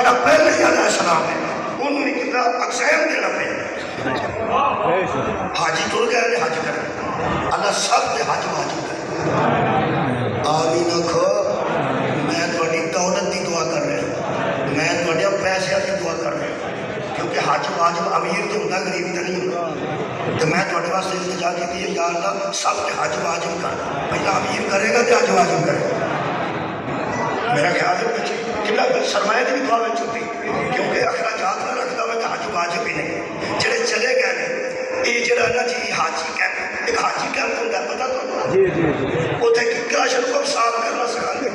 جڑا پہلے علیہ السلام ہے انہوں نے کتا اقسام دینا پہ حاجی تر گئے نے حج کر اللہ سب دے حج واجب ہے آمین آکھو میں تھوڑی دولت دی دعا کر رہا ہوں میں تھوڑے پیسے کی دعا کر رہا ہوں کیونکہ حج واجب امیر تو ہوتا غریب تو نہیں ہوتا تو میں تھوڑے واسطے التجا کی ہے یا اللہ سب کے حج واجب کر پہلا امیر کرے گا تو حج واجب کرے گا میرا خیال ہے کہ سرمایہ کی بھی دعا میں چھوٹی کیونکہ اخراجات نہ رکھتا ہوا کہ حج واجب ہی نہیں جڑے چلے گئے نے یہ جڑا نا جی حاجی کیمپ ایک حاجی کیمپ ہوتا ہے پتا تو اتنے کلاشن کو صاف کرنا سکھاتے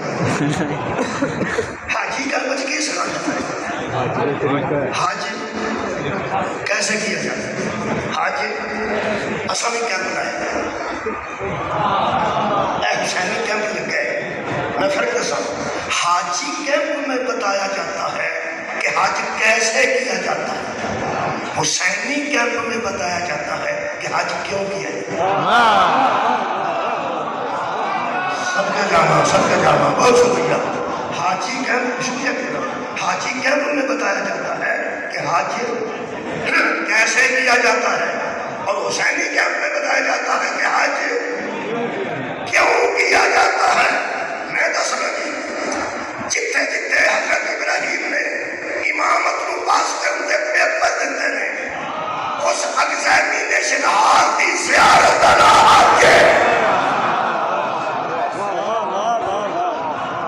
حاجی کیمپ کی سکھاتا ہے حج کیسے کیا جاتا ہے حج اصل کیمپ لائے حسینی کیمپ لگ گئے میں فرق دسا حاجی کیمپ میں بتایا جاتا ہے کہ حج کیسے کیا جاتا ہے حسینی کیمپ میں بتایا جاتا ہے کہ حج کیوں کیا سب کا جامع بہت شکریہ حاجی کیمپ شکریہ کہہ رہا ہوں حاجی کیمپ میں بتایا جاتا ہے کہ حج کیسے کیا جاتا ہے اور حسینی کیمپ میں بتایا جاتا ہے کہ حج کیوں کیا جاتا ہے میں دس لگی جتنے جتنے حضرت ابراہیم نے امامت کو پاس کرتے پیپر دیتے نے اس ایگزامینیشن ہال کی زیارت نہ آگے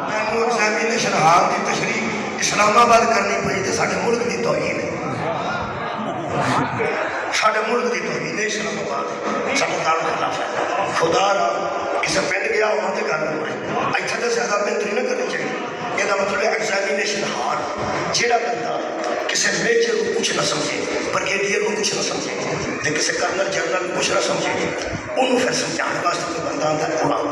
میں نے ایگزامینیشن ہال کی تشریح اسلام آباد کرنی پڑی تو ساڑھے ملک کی توہین ہے ساڑھے ملک کی توہین ہے اسلام آباد ساڑھے دار خلاف ہے خدا را کسی پنڈ گیا وہاں تے گل ہو رہی ایتھے تو زیادہ بہتری نہ کرنی چاہیے یہ مطلب ہے ایگزامینیشن ہال جہاں بندہ کسی میجر کو کچھ نہ سمجھے بریگیڈیئر کو کچھ نہ سمجھے یا کسی کرنل جنرل کو کچھ نہ سمجھے انہوں پھر سمجھانے واسطے کوئی بندہ آتا ہے قرآن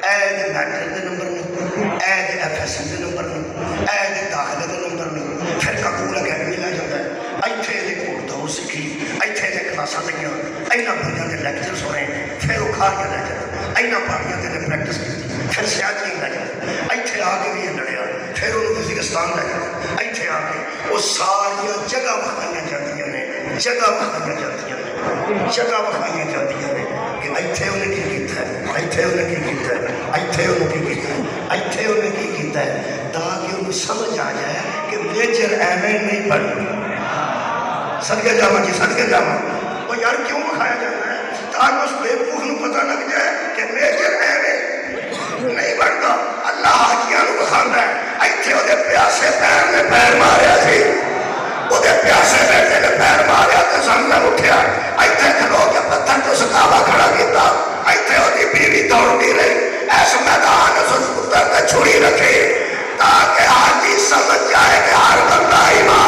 اے دے میٹرک دے نمبر نہیں اے دے ایف ایس ایم دے نمبر نہیں اے دے داخلے دے نمبر نہیں پھر قبول اکیڈمی لے جاتا ہے ایتھے دے کوڑ دور سکھی ایتھے دے کلاساں دیاں اینا بڑیاں دے لیکچرز ہو رہے ہیں پھر وہ کھا کے لے جاتا اینا پاڑیاں دے پریکٹس کی پھر سیاحتی لے جاتا ایتھے آ کے بھی یہ لڑیا پھر انہوں وزیرستان لے جاتا ایتھے آ کے وہ ساریاں جگہ بخائیاں جاتی ہیں جگہ بخائیاں جاتی ہیں جگہ بخائیاں جاتی ہیں کہ ایتھے انہیں کی کیتا ہے ایتھے انہیں کی کیتا ہے ایتھے انہیں کی کیتا ہے ایتھے انہیں کی کیتا ہے تاکہ انہیں سمجھ آ جائے کہ میجر ایمیں نہیں پڑھنا صدقہ جامع جی صدقہ جامع وہ یار کیوں بخایا جاتا ہے تاکہ اس بیوقوف کو پتہ لگ جائے کہ میجر ایمیں نہیں بڑھتا اللہ حاجیاں کو بخاندہ ہے ایتھے وہ دے پیاسے پیر میں پیر ماریا تھی وہ دے پیاسے بیٹے نے پیر ماریا تھے زمزم اٹھیا ایتھے کھلو کے پتھر تو سکاوا کھڑا کیتا ایتھے وہ دی بیوی دوڑتی رہی ایسے میدان اس پتھر تے چھری رکھی تاکہ حاجی سمجھ جائے کہ ہر بندہ ایمان